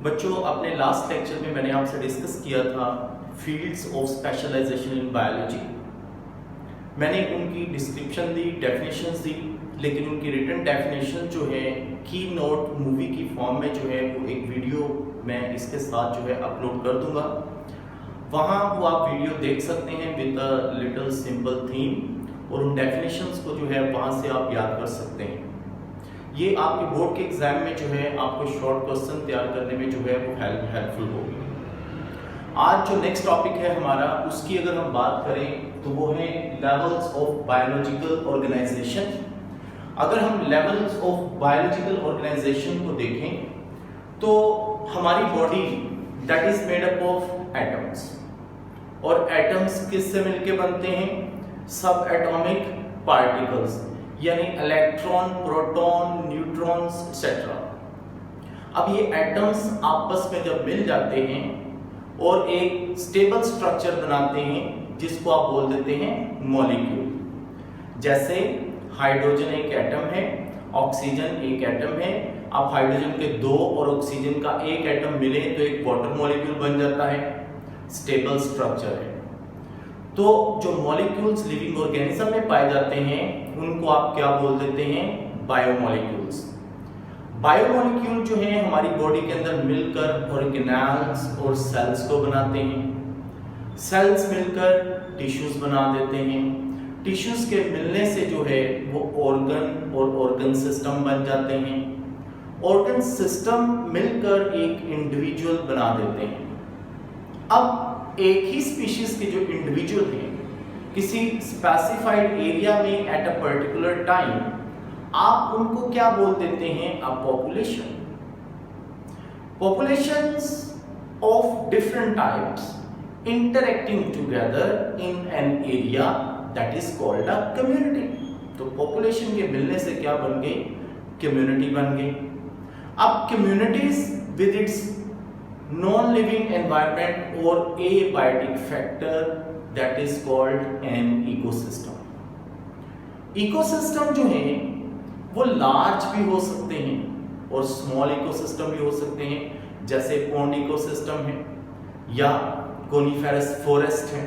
बच्चों, अपने last lecture में मैंने आपसे डिस्कस किया था fields of specialisation in biology. मैंने उनकी डिस्क्रिप्शन दी, डेफिनेशंस दी, लेकिन उनकी रिटन डेफिनेशन जो है की नोट मूवी की फॉर्म में जो है वो एक वीडियो मैं इसके साथ जो है अपलोड कर दूंगा। वहाँ वो आप वीडियो देख सकते हैं with a little simple theme, और उन डेफिनेशंस को जो है वहाँ से आप याद कर सकते हैं। ये आपके बोर्ड के एग्जाम में जो है आपको शॉर्ट क्वेश्चन तैयार करने में जो है वो हेल्पफुल होगी। आज जो नेक्स्ट टॉपिक है हमारा, उसकी अगर हम बात करें तो वो है लेवल्स ऑफ बायोलॉजिकल ऑर्गेनाइजेशन। अगर हम लेवल्स ऑफ बायोलॉजिकल ऑर्गेनाइजेशन को देखें तो हमारी body that is made up of atoms, और एटम्स किससे मिलके बनते हैं? सब एटॉमिक पार्टिकल्स, यानी इलेक्ट्रॉन, प्रोटॉन, न्यूट्रॉन्स एक्सेट्रा। अब ये एटम्स आपस में जब मिल जाते हैं और एक स्टेबल स्ट्रक्चर बनाते हैं जिसको आप बोल देते हैं मॉलिक्यूल। जैसे हाइड्रोजन एक एटम है, ऑक्सीजन एक एटम है। अब हाइड्रोजन के दो और ऑक्सीजन का एक एटम मिले तो एक वाटर मॉलिक्यूल बन जाता है, स्टेबल स्ट्रक्चर है। तो जो मॉलिक्यूल्स लिविंग ऑर्गेनिज्म में पाए जाते हैं उनको आप क्या बोल देते हैं? बायोमॉलिक्यूल्स। बायोमॉलिक्यूल जो है हमारी बॉडी के अंदर मिलकर ऑर्गेनेल्स और सेल्स को बनाते हैं। सेल्स मिलकर टिश्यूज बना देते हैं। टिश्यूज के मिलने से जो है वो ऑर्गन और ऑर्गन सिस्टम बन जाते हैं। ऑर्गन सिस्टम मिलकर एक इंडिविजुअल बना देते हैं। अब एक ही स्पीशीज के जो इंडिविजुअल हैं किसी स्पेसिफाइड एरिया में एट अ पर्टिकुलर टाइम, आप उनको क्या बोल देते हैं? A population. Populations of different types interacting together in an area that is called a community. तो पॉपुलेशन के मिलने से क्या बन गई? कम्युनिटी बन गई। अब communities with its non living environment और abiotic factor that is called an ecosystem. Ecosystem जो है वो लार्ज भी हो सकते हैं और स्मॉल इकोसिस्टम भी हो सकते हैं, जैसे पॉन्ड इकोसिस्टम है या कोनिफेरस फॉरेस्ट है।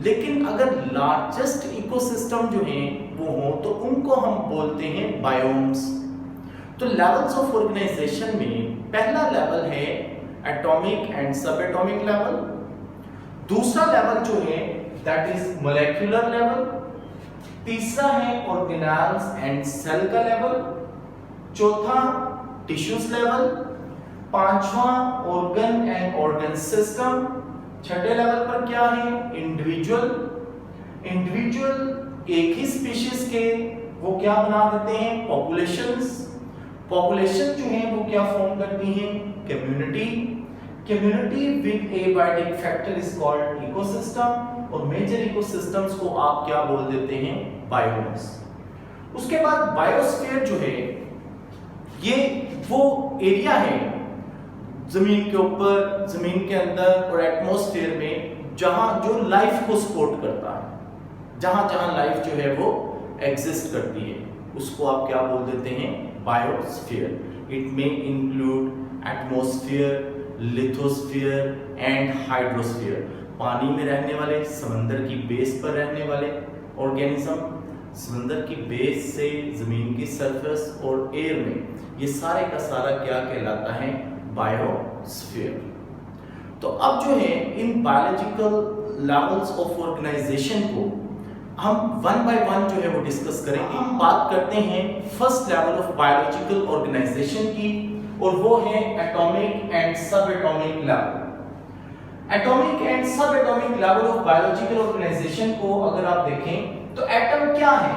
लेकिन अगर लार्जेस्ट इकोसिस्टम जो है वो हो तो उनको हम बोलते हैं बायोम्स। तो लेवल्स ऑफ ऑर्गेनाइजेशन में पहला लेवल है atomic and sub atomic level. दूसरा लेवल जो है दैट इज मोलेक्युलर लेवल। तीसरा है ऑर्गेनेल्स एंड सेल का लेवल। चौथा टिश्यूज लेवल। पांचवा ऑर्गन एंड ऑर्गन सिस्टम। छठे लेवल पर क्या है? इंडिविजुअल। इंडिविजुअल एक ही स्पीशीज के वो क्या बना देते हैं? पॉपुलेशंस। पॉपुलेशन जो है वो क्या फॉर्म करती है? Community. Community with abiotic factor is called ecosystem, और मेजर इकोसिस्टम्स को आप क्या बोल देते हैं? बायोम्स। उसके बाद बायोस्फीयर जो है ये वो एरिया है जमीन के ऊपर, जमीन के अंदर और एटमॉस्फेयर में जहां जो लाइफ को सपोर्ट करता है, जहां जहां लाइफ जो है वो एग्जिस्ट करती है, उसको आप क्या बोल देते हैं? Biosphere. It may include atmosphere, lithosphere and hydrosphere. पानी में रहने वाले, समंदर की बेस पर रहने वाले ऑर्गेनिज्म, समंदर की बेस से जमीन की सरफेस और एयर में, ये सारे का सारा क्या कहलाता है? बायोस्फीयर। तो अब जो है इन बायोलॉजिकल लेवल्स ऑफ ऑर्गेनाइजेशन को हम वन बाय वन जो है वो डिस्कस करेंगे। हम बात करते हैं first level of biological organisation की, और वो है atomic and sub atomic level. Atomic and sub atomic level of biological organisation को अगर आप देखें तो एटम क्या है?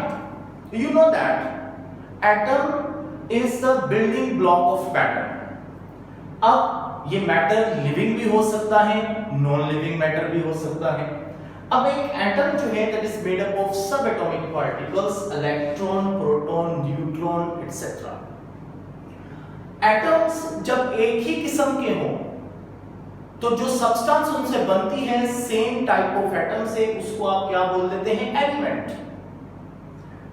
You know that atom is the building block of matter. अब ये मैटर लिविंग भी हो सकता है, नॉन लिविंग मैटर भी हो सकता है। अब एक एटम जो है that is made up of sub atomic particles, electron, proton, neutron etcetera. Atoms जब एक ही किस्म के हों तो जो सब्सटेंस उनसे बनती है सेम टाइप ऑफ एटम से, उसको आप क्या बोल देते हैं? एलिमेंट।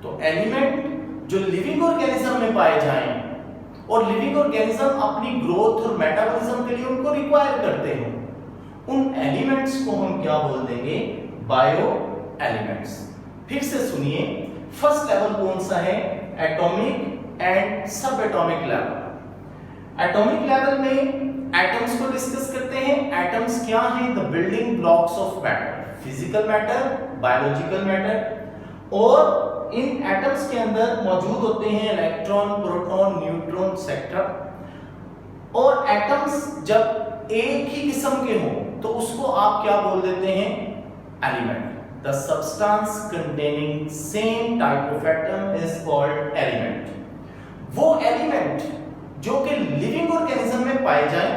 तो एलिमेंट जो लिविंग ऑर्गेनिज्म में पाए जाएं और लिविंग ऑर्गेनिज्म अपनी ग्रोथ और मेटाबॉलिज्म के लिए रिक्वायर करते हो, उन एलिमेंट्स को हम क्या बोल देंगे? Bio elements. फिर से सुनिए, फर्स्ट लेवल कौन सा है? Atomic and sub atomic level. Atomic level में एटम्स को डिस्कस करते हैं। एटम्स क्या हैं? The building blocks of matter, physical matter, biological matter. और इन एटम्स के अंदर मौजूद होते हैं इलेक्ट्रॉन, प्रोटॉन, न्यूट्रॉन, एक्सेट्रा। और एटम्स जब एक ही किस्म के हों तो उसको आप क्या बोल देते हैं? Element. The substance containing same type of atom is called element. वो एलिमेंट जो कि लिविंग ऑर्गेनिज्म में पाए जाए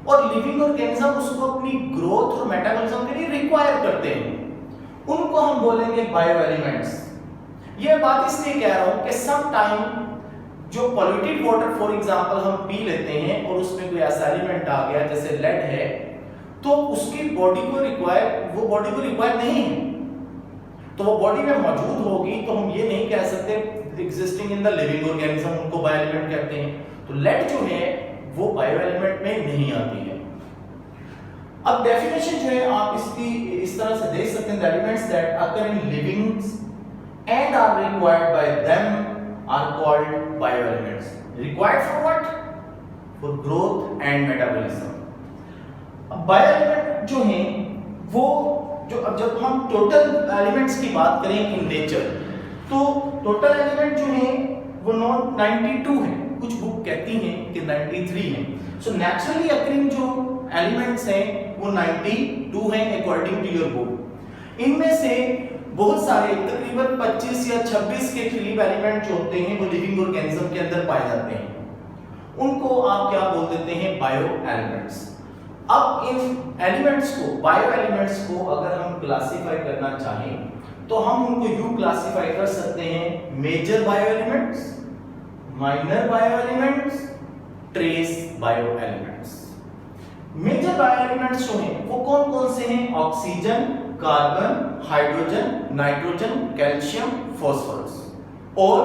और लिविंग ऑर्गेनिज्म उसको अपनी ग्रोथ और मेटाबॉलिज्म के लिए रिक्वायर करते हैं, उनको हम बोलेंगे बायो एलिमेंट्स। ये बात इसलिए कह रहा हूं कि सम टाइम जो पॉल्यूटेड वाटर फॉर एग्जांपल हम पी लेते हैं और उसमें कोई ऐसा एलिमेंट आ गया जैसे लेड है, तो उसकी बॉडी को रिक्वायर नहीं है, तो वो बॉडी में मौजूद होगी, तो हम ये नहीं कह सकते existing in the living organism, उनको बायो एलिमेंट कहते हैं। तो लेड जो है वो बायो एलिमेंट में नहीं आती है। अब डेफिनेशन जो है आप इसकी इस तरह से देख सकते हैं, the elements that occur in livings and are required by them are called bio elements. Required for what? For growth and metabolism. अब बायो एलिमेंट जो हैं वो जो, अब जब हम टोटल एलिमेंट्स की बात करें इन नेचर, तो टोटल एलिमेंट जो हैं वो 92 है, कुछ बुक कहती हैं कि 93 हैं। सो नेचुरली अकरिंग जो एलिमेंट्स हैं वो 92 हैं अकॉर्डिंग टू योर बुक। इनमें से बहुत सारे तकरीबन 25 या 26 के करीब एलिमेंट जो होते हैं वो लिविंग ऑर्गेनिज्म के अंदर पाए जाते हैं, उनको आप क्या बोल देते हैं? Bio elements. अब इन एलिमेंट्स को, बायो एलिमेंट्स को अगर हम क्लासिफाई करना चाहें तो हम उनको यूं क्लासिफाई कर सकते हैं: major bio elements, minor bio elements, trace bio elements. Major bio elements जो हैं वो कौन कौन से हैं? Oxygen, carbon, hydrogen, nitrogen, calcium, phosphorus. और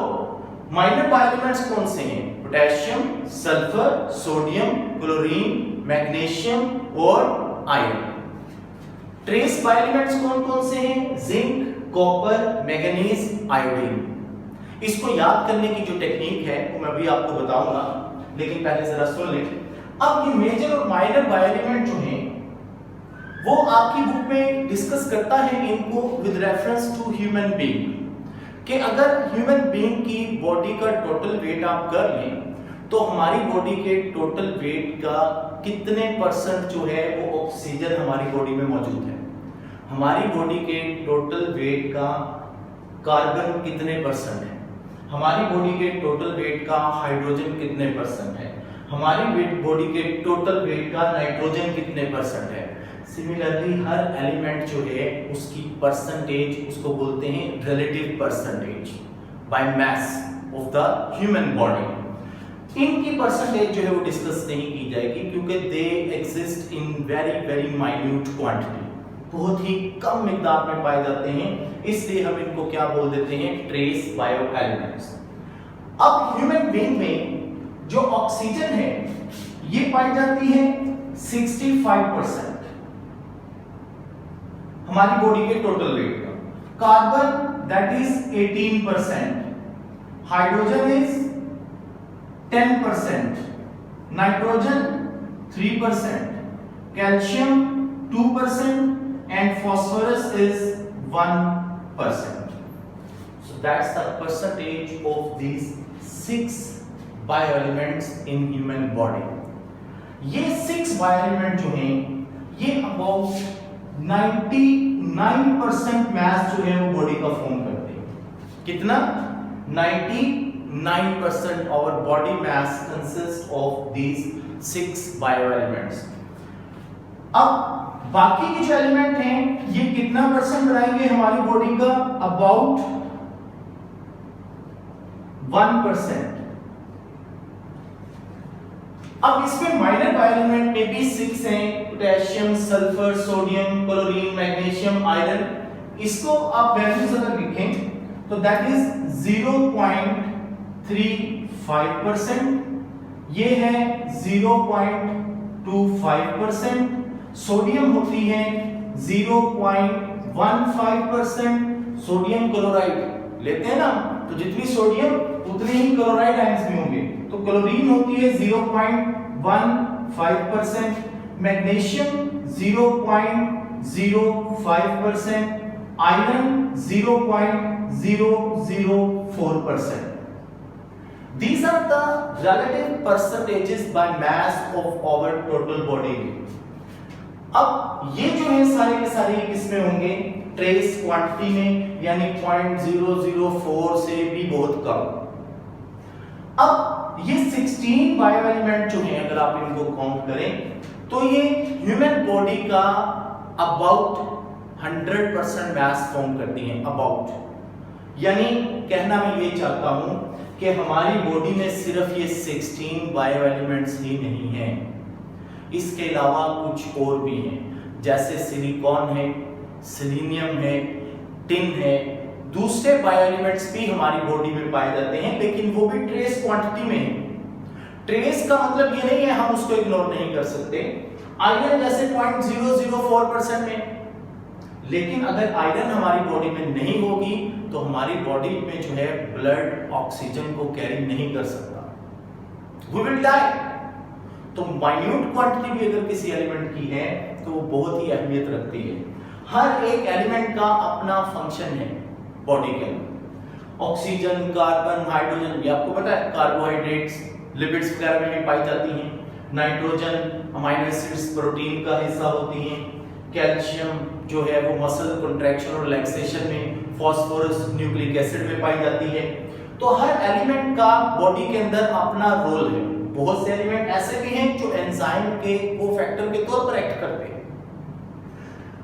माइनर बायो एलिमेंट्स कौन से हैं? Potassium, sulphur, sodium, chlorine, magnesium और आयरन। ट्रेस बायो एलिमेंट्स कौन कौन से हैं? Zinc, copper, manganese, iodine. इसको याद करने की जो टेक्निक है वो मैं भी आपको बताऊंगा, लेकिन पहले जरा सुन लें। अब ये मेजर और माइनर बायो एलिमेंट जो हैं वो आपकी बुक में डिस्कस करता है इनको with reference to human being, कि अगर ह्यूमन बीइंग की बॉडी का टोटल वेट आप कर लें तो हमारी बॉडी के टोटल वेट का कितने परसेंट जो है वो ऑक्सीजन हमारी बॉडी में मौजूद है, हमारी बॉडी के टोटल वेट का कार्बन कितने परसेंट है, हमारी बॉडी के टोटल वेट का हाइड्रोजन कितने परसेंट है, हमारी बॉडी के टोटल वेट का नाइट्रोजन कितने परसेंट है। सिमिलरली हर एलिमेंट जो है उसकी परसेंटेज, उसको बोलते हैं relative percentage by mass of the human body. इनकी परसेंटेज जो है वो डिस्कस नहीं की जाएगी क्योंकि they exist in very very minute quantity, बहुत ही कम मिकदार में पाए जाते हैं, इसलिए हम इनको क्या बोल देते हैं? Trace bio elements. अब ह्यूमन बीइंग में जो ऑक्सीजन है ये पाई जाती है 65% हमारी बॉडी के टोटल वेट का, carbon that is 18%, hydrogen is 10%, nitrogen 3%, calcium 2% and phosphorus is 1%. So that's the percentage of these 6 bioelements in human body. ये 6 bioelement जो हैं ये about 99% mass जो है वो बॉडी का फॉर्म करते हैं। कितना? 99% our body mass consists of these 6 bioelements. अब बाकी के जो एलिमेंट हैं ये कितना परसेंट बनाएंगे हमारी बॉडी का? अबाउट 1%। अब इसमें माइनर बायोएलिमेंट में भी 6 हैं, potassium, sulphur, sodium, chlorine, magnesium, iron. इसको आप वैल्यूज अगर लिखें तो दैट इज 0.35%, ये है 0.25%, 0.25%, सोडियम होती है 0.15%। सोडियम क्लोराइड लेते हैं ना, तो जितनी सोडियम उतने ही क्लोराइड आयंस भी होंगे, तो क्लोरीन होती है 0.15%, magnesium 0.05%, iron 0.004%। These are the relative percentages by mass of our total body weight. अब ये जो है सारे के सारे किसमें होंगे, ट्रेस क्वांटिटी में, यानी 0.004 से भी बहुत कम। अब ये 16 बायो एलिमेंट जो हैं, अगर आप इनको काउंट करें तो ये ह्यूमन बॉडी का अबाउट 100% मास फॉर्म करती हैं, अबाउट। यानी कहना मैं ये चाहता हूं कि हमारी बॉडी में सिर्फ ये 16 बायो एलिमेंट्स ही नहीं हैं, इसके अलावा कुछ और भी हैं, जैसे सिलिकॉन है, सेलेनियम है, टिन है, दूसरे बायो एलिमेंट्स भी हमारी बॉडी में पाए जाते हैं, लेकिन वो भी ट्रेस क्वांटिटी में है। ट्रेस का मतलब ये नहीं है हम उसको इग्नोर नहीं कर सकते। आयरन जैसे 0.004% में, लेकिन अगर आयरन हमारी बॉडी में नहीं होगी तो हमारी बॉडी में जो है ब्लड ऑक्सीजन को कैरी नहीं कर सकता, वी विल डाई। तो माइन्यूट क्वांटिटी भी अगर किसी एलिमेंट की है तो वो बहुत ही अहमियत रखती है। हर एक एलिमेंट का अपना फंक्शन है बॉडी के अंदर। ऑक्सीजन, कार्बन, हाइड्रोजन, ये आपको पता है, कार्बोहाइड्रेट्स, लिपिड्स वगैरह में भी पाई जाती हैं। नाइट्रोजन अमीनो एसिड्स, प्रोटीन का हिस्सा होती हैं। कैल्शियम जो है वो मसल कंट्रैक्शन और रिलैक्सेशन में, फास्फोरस न्यूक्लिक एसिड में पाई जाती है। तो हर एलिमेंट का बॉडी के अंदर अपना रोल है। बहुत से एलिमेंट ऐसे भी हैं जो एंजाइम के कोफैक्टर के तौर पर एक्ट करते हैं।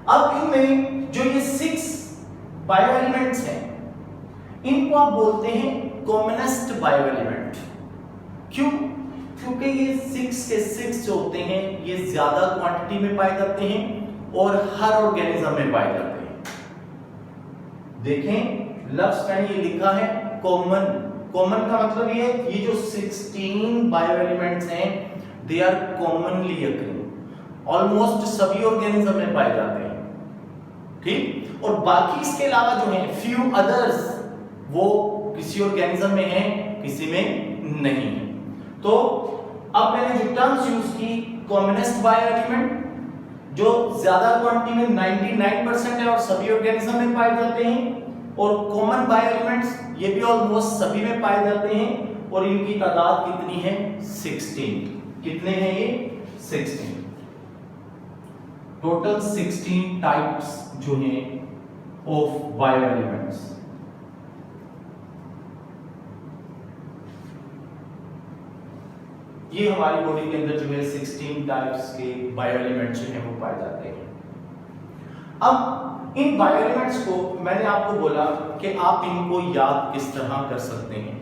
अब इनमें जो ये 6 बायो एलिमेंट्स हैं, इनको आप बोलते हैं कॉमनेस्ट बायो एलिमेंट। क्यों? क्योंकि ये 6 के 6 जो होते हैं ये ज्यादा क्वांटिटी में पाए जाते हैं और हर ऑर्गेनिज्म में पाए जाते हैं। देखें लफ्ज मैंने ये लिखा है कॉमन। कॉमन का मतलब ये है ये जो 16 बायो एलिमेंट्स हैं they are commonly occurring, almost सभी ऑर्गेनिज्म में पाए जाते हैं, ठीक। और बाकी इसके अलावा जो हैं फ्यू अदर्स, वो किसी ऑर्गेनिज्म में हैं, किसी में नहीं है। तो अब मैंने जो टर्म्स यूज की, कॉमनेस्ट बायो एलिमेंट जो ज्यादा क्वांटिटी में 99% है और सभी ऑर्गेनिज्म में पाए जाते हैं, और कॉमन बायो एलिमेंट्स ये भी ऑलमोस्ट सभी में पाए जाते हैं, और इनकी तादाद कितनी है 16। कितने हैं ये 16, टोटल 16 टाइप्स जो हैं ऑफ बायो एलिमेंट्स। ये हमारी बॉडी के अंदर जो है 16 टाइप्स के बायो एलिमेंट्स जो हैं वो पाए जाते हैं। अब इन बायो एलिमेंट्स को मैंने आपको बोला कि आप इनको याद किस तरह कर सकते हैं,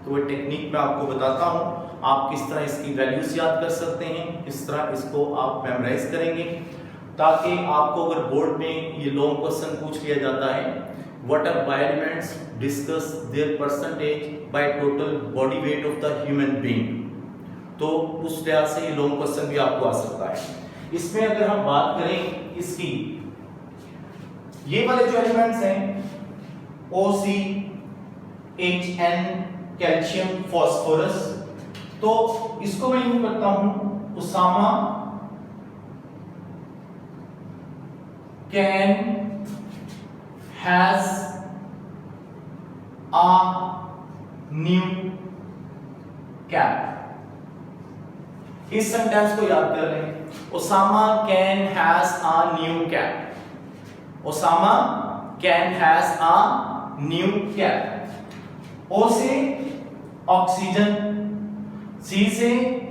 तो वो टेक्निक मैं आपको बताता हूं। आप किस तरह इसकी वैल्यूज याद कर सकते हैं, किस तरह इसको आप मेमोराइज करेंगे, ताकि आपको अगर बोर्ड में ये लॉन्ग क्वेश्चन पूछ लिया जाता है what are bio elements, discuss their percentage by total body weight of the human being, तो उस तरह से ये लॉन्ग क्वेश्चन भी आपको आ सकता है। इसमें अगर हम बात करें इसकी, ये वाले जो एलिमेंट्स हैं OC, HN, कैल्शियम, फास्फोरस, तो इसको मैं यूं करता हूं, Usama can has a new cap. इस सेंटेंस को याद कर लें, Osama can has a new cap. Osama can has a new cap. O से ऑक्सीजन, C से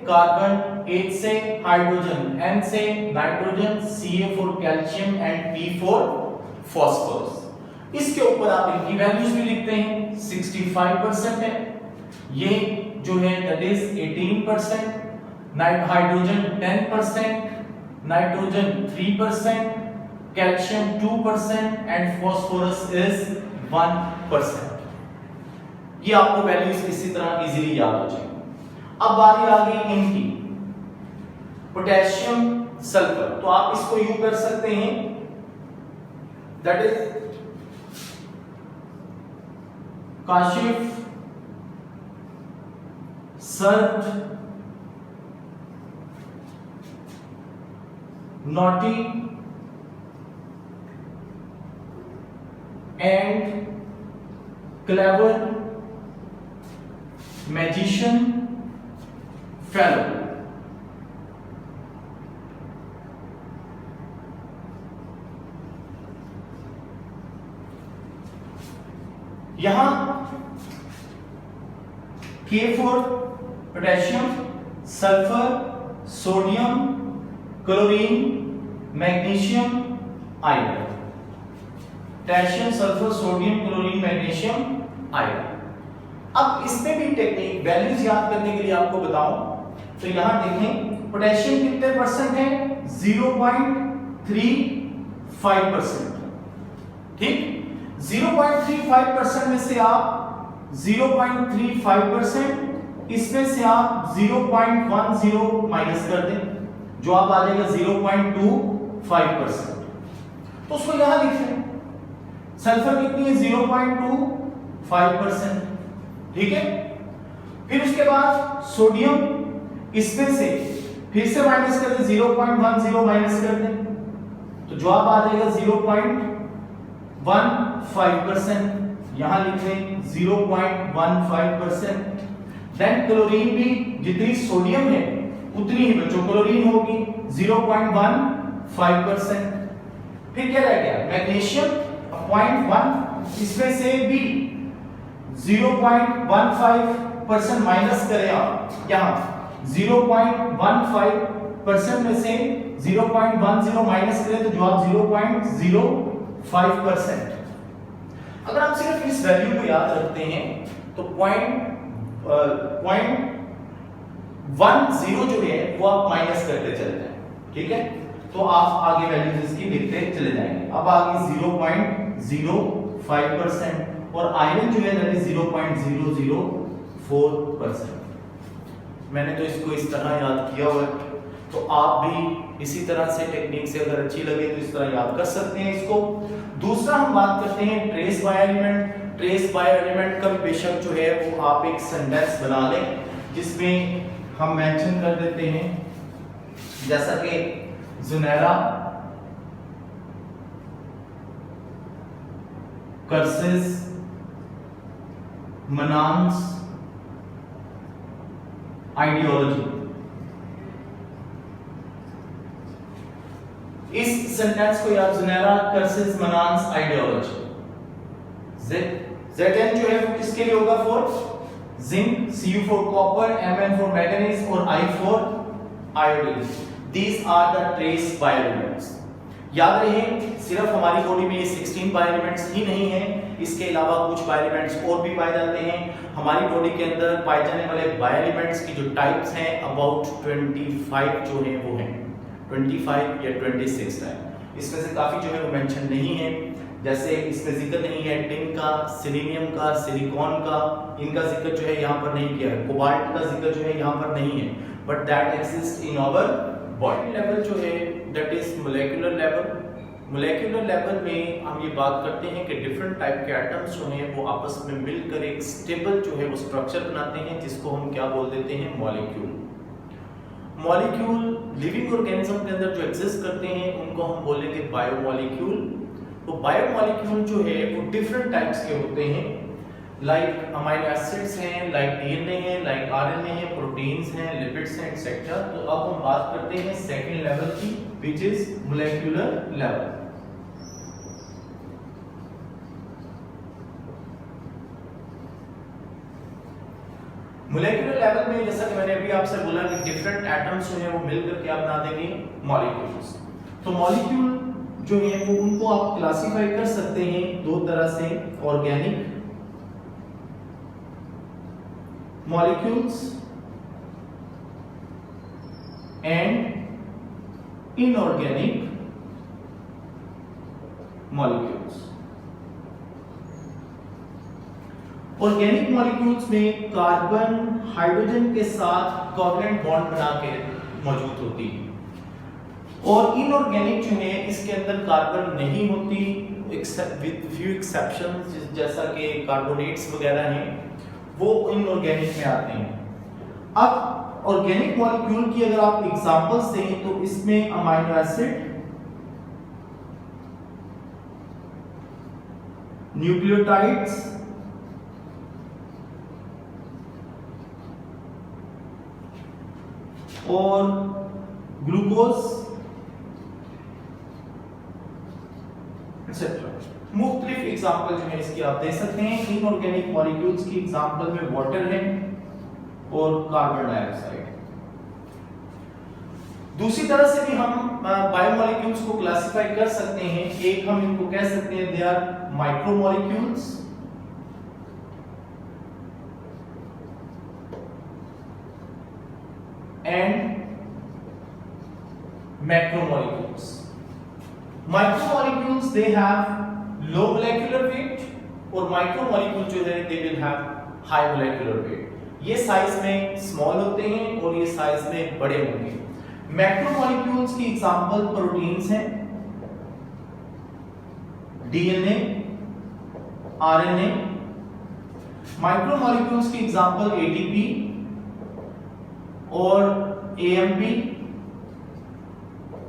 कार्बन, H से हाइड्रोजन, N से nitrogen, Ca for calcium and P for phosphorus. इसके ऊपर आप इनकी वैल्यूज भी लिखते हैं। 65% है ये जो है, that is 18%, hydrogen 10%, nitrogen 3%, calcium 2% and phosphorus is 1%। ये आपको वैल्यूज इसी तरह इजीली याद हो जाएंगी। अब बारी आ गई इनकी। Potassium sulphur. तो आप इसको यू कर सकते हैं, that is Kashif shirt naughty and clever magician fellow. यहां K4 potassium, sulphur, sodium, chlorine, magnesium, iron. Potassium, sulphur, sodium, chlorine, magnesium, iron. अब इसमें भी टेक्निक वैल्यूज याद करने के लिए आपको बताऊं तो यहां देखें पोटेशियम कितने परसेंट है, 0.35%। ठीक, 0.35% में से आप 0.35%, इसमें से आप 0.10 माइनस कर दें, जो आप आ जाएगा 0.25%। तो उसको यहां लिख लें, सल्फर कितनी है, 0.25%। ठीक है, फिर उसके बाद सोडियम, इसमें से फिर से माइनस कर दें, 0.10 माइनस कर दें, तो जवाब आ जाएगा 0.15%। यहां लिख लें 0.15%। देन क्लोरीन भी जितनी सोडियम है उतनी ही बच्चों क्लोरीन होगी, 0.15%। फिर क्या रह गया, मैग्नीशियम 0.1, इसमें से भी 0.15% माइनस करें आप, यहां 0.15% में से 0.10 माइनस करें तो जवाब 0.05%। अगर आप सिर्फ इस वैल्यू को याद रखते हैं तो .10 जो है वो आप माइनस करते चले जाएं। ठीक है, तो आप आगे वैल्यूज इसकी लिखते चले जाएंगे। अब आगे 0.05% और आयरन जो है दैट इज 0.004%। मैंने तो इसको इस तरह याद किया हुआ है, तो आप भी इसी तरह से टेक्निक से अगर अच्छी लगे तो इस तरह याद कर सकते हैं इसको। दूसरा हम बात करते हैं trace bio element. Trace bio element का बेशक जो है वो आप एक सेंटेंस बना लें जिसमें हम मेंशन कर देते हैं, जैसा कि जुनैरा कर्सिस मनांस आइडियोलॉजी। इस सेंटेंस को याद, जुनैरा कर्सिस मनांस आइडियोलॉजी। Zn जो है वो किसके लिए होगा, for zinc, Cu for copper, Mn for manganese और I for iodine. These are the trace bioelements। याद रहे सिर्फ हमारी बॉडी में ये 16 बायोएलिमेंट्स ही नहीं है, इसके अलावा कुछ बायोएलिमेंट्स और भी पाए जाते हैं। हमारी बॉडी के अंदर पाए जाने वाले बायोएलिमेंट्स की जो टाइप्स हैं अबाउट 25 जो है वो हैं, 25 या 26 टाइप। इसमें से काफी जो है वो मेंशन नहीं है, जैसे इसमें जिक्र नहीं है टिन का, सिलीनियम का, सिलिकॉन का, इनका जिक्र जो है यहाँ पर नहीं किया है। कोबाल्ट का जिक्र जो है यहाँ पर नहीं है, but that exist in our body. Level जो है that is molecular level. Molecular level में हम ये बात करते हैं कि डिफरेंट टाइप के एटम्स जो हैं वो आपस में मिलकर एक स्टेबल जो है वो स्ट्रक्चर बनाते हैं, जिसको हम क्या बोल देते हैं, मॉलिक्यूल। मॉलिक्यूल लिविंग ऑर्गेनिज्म के अंदर जो एग्जिस्ट करते हैं उनको हम बोलेंगे बायोमॉलिक्यूल। तो बायोमॉलिक्यूल जो है वो डिफरेंट टाइप्स के होते हैं, लाइक अमाइनो एसिड्स हैं, लाइक डीएनए है, लाइक आरएनए है, प्रोटीन्स हैं, लिपिड्स हैं, एक्सेट्रा। तो अब हम बात करते हैं सेकंड लेवल की, which is molecular level. Molecular level में जैसा कि मैंने अभी आपसे बोला कि डिफरेंट एटम्स जो है वो मिलकर क्या बना देंगे, मॉलिक्यूल्स। तो मॉलिक्यूल जो है वो उनको आप क्लासिफाई कर सकते हैं दो तरह से, organic molecules and inorganic molecules. Organic molecules में कार्बन हाइड्रोजन के साथ कोवैलेंट बॉन्ड बना के मौजूद होती है। और इनऑर्गेनिक जो है इसके अंदर कार्बन नहीं होती विद फ्यू एक्सेप्शंस, जैसा कि कार्बोनेट्स वगैरह हैं वो इनऑर्गेनिक में आते हैं। अब ऑर्गेनिक मॉलिक्यूल की अगर आप एग्जांपल्स दें तो इसमें अमीनो एसिड, न्यूक्लियोटाइड्स, और ग्लूकोज एक्सेट्रा मुख्तलिफ एग्जांपल जो है इसकी आप दे सकते हैं। इनऑर्गेनिक मॉलिक्यूल्स की एग्जांपल में वाटर है और कार्बन डाइऑक्साइड। दूसरी तरह से भी हम बायोमॉलिक्यूल्स को क्लासिफाई कर सकते हैं। एक हम इनको कह सकते हैं they are micromolecules, and macromolecules. Micromolecules they have low molecular weight और माइक्रोमॉलिक्यूल जो है they will have high molecular weight. ये साइज में स्मॉल होते हैं और ये साइज में बड़े होंगे। मैक्रोमॉलिक्यूल्स की एग्जांपल प्रोटीन्स हैं, डीएनए, आरएनए। माइक्रोमॉलिक्यूल्स की एग्जांपल एटीपी और एएमपी,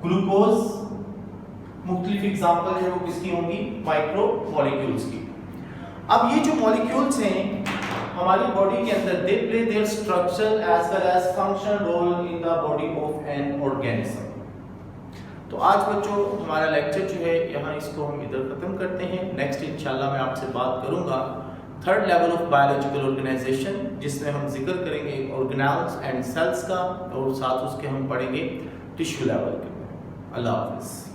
ग्लूकोज। मुख्तलिफ एग्जांपल है वो किसकी होंगी? माइक्रोमॉलिक्यूल्स की। अब ये जो मॉलिक्यूल्स हैं हमारी बॉडी के अंदर they play their structure as well as functional role in the body of an organism. तो आज बच्चों हमारा लेक्चर जो है यहाँ इसको हम इधर खत्म करते हैं। नेक्स्ट इंशाल्लाह मैं आपसे बात करूंगा third level of biological organisation, जिसमें हम जिक्र करेंगे ऑर्गेनेल्स एंड सेल्स का और साथ उसके हम पढ़ेंगे टिश्यू लेवल के। अल्लाह हाफिज़।